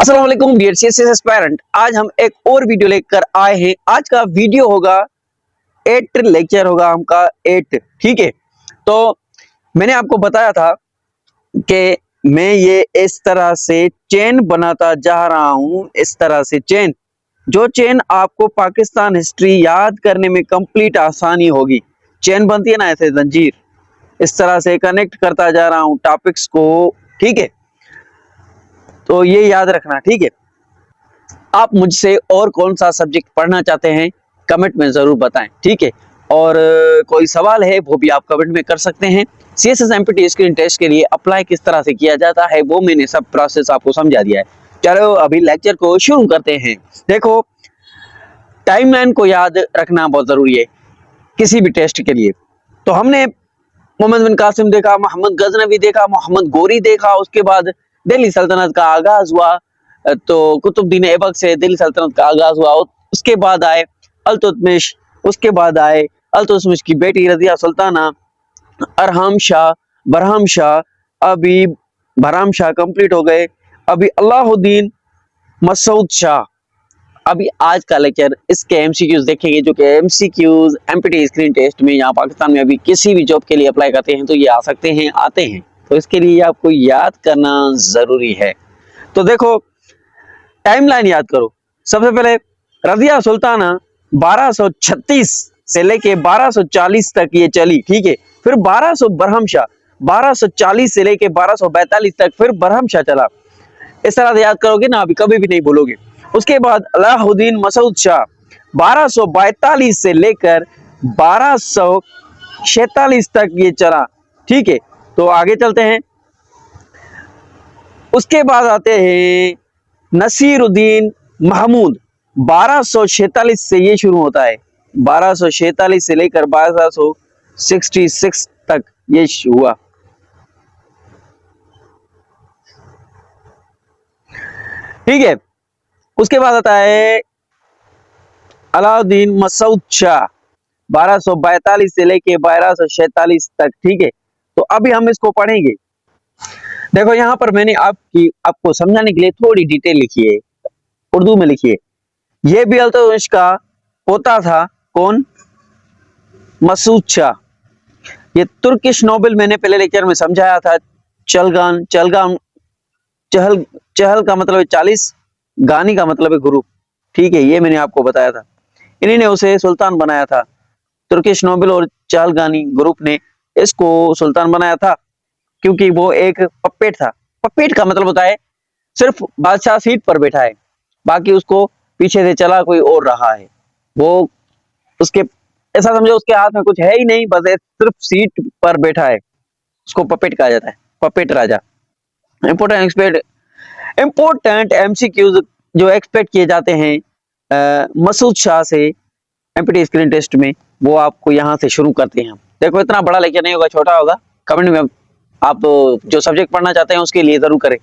अस्सलाम वालेकुम dear CSS aspirant. आज हम एक और वीडियो लेकर आए हैं। आज का वीडियो होगा 8 लेक्चर होगा हमका 8। ठीक है, तो मैंने आपको बताया था कि मैं ये इस तरह से चेन बनाता जा रहा हूं। इस तरह से चेन, जो चेन आपको पाकिस्तान हिस्ट्री याद करने में कंप्लीट आसानी होगी। चेन बनती है ना ऐसे जंजीर, इस तरह से कनेक्ट करता जा रहा हूं टॉपिक्स को। ठीक है, तो ये याद रखना। ठीक है, आप मुझसे और कौन सा सब्जेक्ट पढ़ना चाहते हैं कमेंट में जरूर बताएं। ठीक है, और कोई सवाल है वो भी आप कमेंट में कर सकते हैं। सीएसएस एमपीटी स्क्रीन टेस्ट के लिए अप्लाई किस तरह से किया जाता है वो मैंने सब प्रोसेस आपको समझा दिया है। चलो अभी लेक्चर को शुरू करते हैं। देखो, टाइमलाइन को याद रखना बहुत जरूरी है किसी भी टेस्ट के लिए। तो हमने मोहम्मद बिन कासिम देखा, मोहम्मद गजनवी देखा, मोहम्मद गोरी देखा, उसके बाद दिल्ली सल्तनत का आगाज हुआ। तो कुतुबुद्दीन ऐबक से दिल्ली सल्तनत का आगाज हुआ। उसके बाद आए अल्तुतमिश, उसके बाद आए अल्तुतमिश की बेटी रजिया सुल्ताना, अरहम शाह, बरहम शाह, अभी बरहम शाह कंप्लीट हो गए, अभी अलाउद्दीन मसूद शाह। अभी आज का लेक्चर इसके एमसीक्यूज देखेंगे, जो कि एमसीक्यूज एमपीटी स्क्रीन टेस्ट में यहाँ पाकिस्तान में अभी किसी भी जॉब के लिए अप्लाई करते हैं तो ये आ सकते हैं, आते हैं। तो इसके लिए आपको याद करना जरूरी है। तो देखो, टाइमलाइन याद करो। सबसे पहले रजिया सुल्ताना 1236 से लेके 1240 तक ये चली। ठीक है, फिर 1200 बरहम शाह, 1240 से लेके 1242 तक फिर बरहम शाह चला। इस तरह से याद करोगे ना, अभी कभी भी नहीं भूलोगे। उसके बाद अलाउद्दीन मसूद शाह 1242 से लेकर 1246 तक ये चला। ठीक है, तो आगे चलते हैं। उसके बाद आते हैं नसीरुद्दीन महमूद, 1246 से ये शुरू होता है। 1246 से लेकर 1266 तक ये हुआ। ठीक है, उसके बाद आता है अलाउद्दीन मसूद शाह 1242 से लेके 1246 तक। ठीक है, तो अभी हम इसको पढ़ेंगे। देखो, यहां पर मैंने आपको समझाने के लिए थोड़ी डिटेल लिखी है, उर्दू में लिखी है। ये भी अल्तुतमिश का पोता था। कौन? मसूद शाह। ये तुर्किश नोबेल मैंने पहले लेक्चर में समझाया था। चलगान, चलगान, चहल, चहल का मतलब है 40, गानी का मतलब है गुरु। ठीक है, ये मैंने आपको बताया था। इन्हीं ने उसे सुल्तान बनाया था। तुर्किश नोबेल और चहलगानी ग्रुप ने इसको सुल्तान बनाया था, क्योंकि वो एक पपेट था। पपेट का मतलब होता है सिर्फ बादशाह सीट पर बैठा है, बाकी उसको पीछे से चला कोई और रहा है। वो उसके, ऐसा समझो उसके हाथ में कुछ है ही नहीं, बस सिर्फ सीट पर बैठा है। उसको पपेट कहा जाता है, पपेट राजा। इंपोर्टेंट एमसीक्यूज जो एक्सपेक्ट किए जाते हैं मसूद शाह से एमपीटी स्क्रीन टेस्ट में, वो आपको यहाँ से शुरू करते हैं। देखो, इतना बड़ा लेक्चर नहीं होगा, छोटा होगा। कमेंट में आप जो सब्जेक्ट पढ़ना चाहते हैं उसके लिए जरूर करें।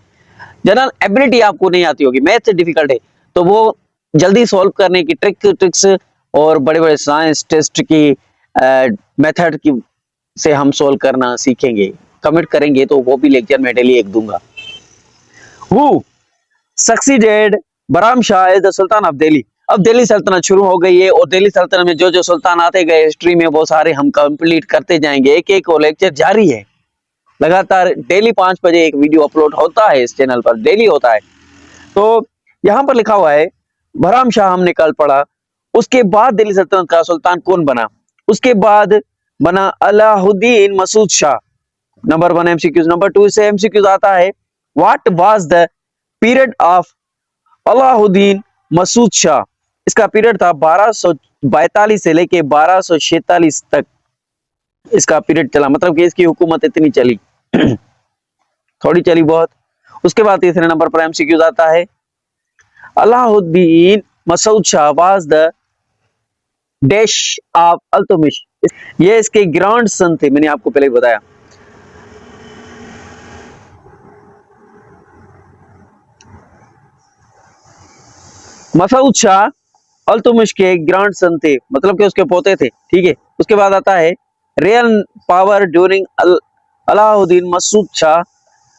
जनरल एबिलिटी आपको नहीं आती होगी, मैथ से डिफिकल्ट है, तो वो जल्दी सॉल्व करने की ट्रिक्स और बड़े बड़े साइंस टेस्ट की मेथड की से हम सॉल्व करना सीखेंगे। कमेंट करेंगे तो वो भी लेक्चर में डेली एक दूंगा। Who succeeded Bahram Shah as the sultan of Delhi. अब दिल्ली सल्तनत शुरू हो गई है, और दिल्ली सल्तनत में जो जो सुल्तान आते गए हिस्ट्री में, वो सारे हम कंप्लीट करते जाएंगे। एक एक और लेक्चर जारी है लगातार। डेली 5 बजे एक वीडियो अपलोड होता है इस चैनल पर, डेली होता है। तो यहाँ पर लिखा हुआ है बरहम शाह हमने कल पढ़ा। उसके बाद दिल्ली सल्तनत का सुल्तान कौन बना? उसके बाद बना Alauddin Masud Shah. Number 1 MCQs. Number 2 से एमसीक्यूज आता है, what was the period of Alauddin Masud Shah. इसका पीरियड था 1242 से लेके 1246 तक इसका पीरियड चला। मतलब कि इसकी हुकूमत इतनी चली थोड़ी चली, बहुत। उसके बाद तीसरे नंबर पर एमसीक्यूज आता है, Alauddin Masud Shah was the dash of Iltutmish. ये इसके ग्रैंड सन थे, मैंने आपको पहले ही बताया। मसूद शाह अल्तुतमिश के ग्रैंड सन थे, मतलब कि उसके पोते थे। ठीक है, उसके बाद आता है real power during Alauddin Masud Shah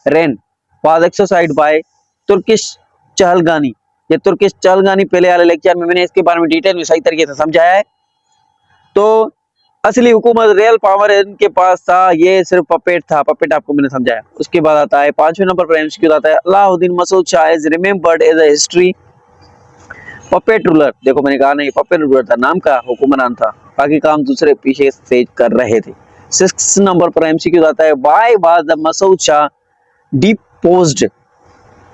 reign was exercised by Turkish Chahalgani. ये तुर्किश चहलगानी पहले वाले लेक्चर में मैंने इसके बारे में डिटेल में सही तरीके से समझाया है। तो असली हुकूमत रियल पावर इनके पास था, ये सिर्फ पपेट था, पपेट आपको मैंने समझाया। उसके बाद आता है 5वें नंबर पर एमसीक्यू आता है, Alauddin Masud Shah is remembered as a history puppet ruler. देखो मैंने कहा नहीं, पपेट रूलर था, नाम का हुक्मरान था, बाकी काम दूसरे पीछे से कर रहे थे। 6 नंबर पर एमसीक्यू आता है, why was the Masud Shah deposed,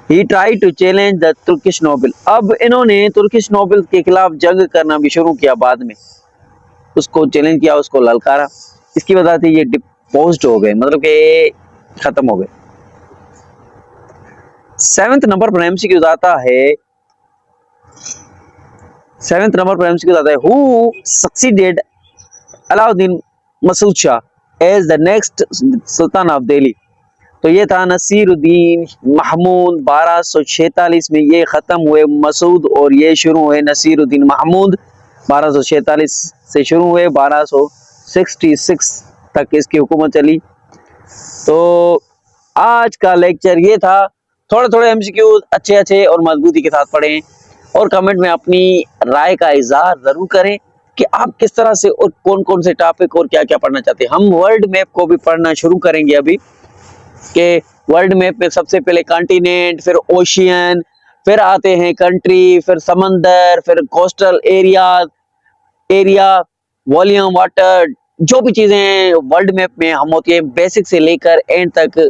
he tried to challenge the Turkish noble. अब इन्होंने तुर्किश नोबल के खिलाफ जंग करना भी शुरू किया, बाद में उसको चैलेंज किया, उसको ललकारा, इसकी वजह से ये डिपोज्ड हो गए, मतलब कि खत्म हो गए। 7वें नंबर पर एमसीक्यू आता है, 7वें नंबर पर एमसीक्यू आता है, who succeeded Alauddin Masud Shah as the next sultan of Delhi. तो ये था नसीरुद्दीन महमूद, 1246 में ये खत्म हुए मसूद और ये शुरू हुए नसीरुद्दीन महमूद। 1246 से शुरू हुए, 1266 तक इसकी हुकूमत चली। तो आज का लेक्चर ये था। थोड़े थोड़े एमसीक्यू अच्छे अच्छे और मजबूती के साथ पढ़ें और कमेंट में अपनी राय का इजहार जरूर करें कि आप किस तरह से और कौन कौन से टॉपिक और क्या क्या पढ़ना चाहते हैं। हम वर्ल्ड मैप को भी पढ़ना शुरू करेंगे अभी, कि वर्ल्ड मैप में सबसे पहले कॉन्टिनेंट, फिर ओशियन, फिर आते हैं कंट्री, फिर समंदर, फिर कोस्टल एरिया, वॉल्यूम, वाटर, जो भी चीजें वर्ल्ड मैप में हम होती है, बेसिक से लेकर एंड तक,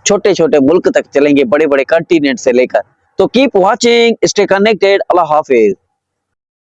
छोटे छोटे मुल्क तक चलेंगे, बड़े बड़े कॉन्टिनेंट से लेकर। तो कीप वॉचिंग, स्टे कनेक्टेड, अल्लाह हाफिज।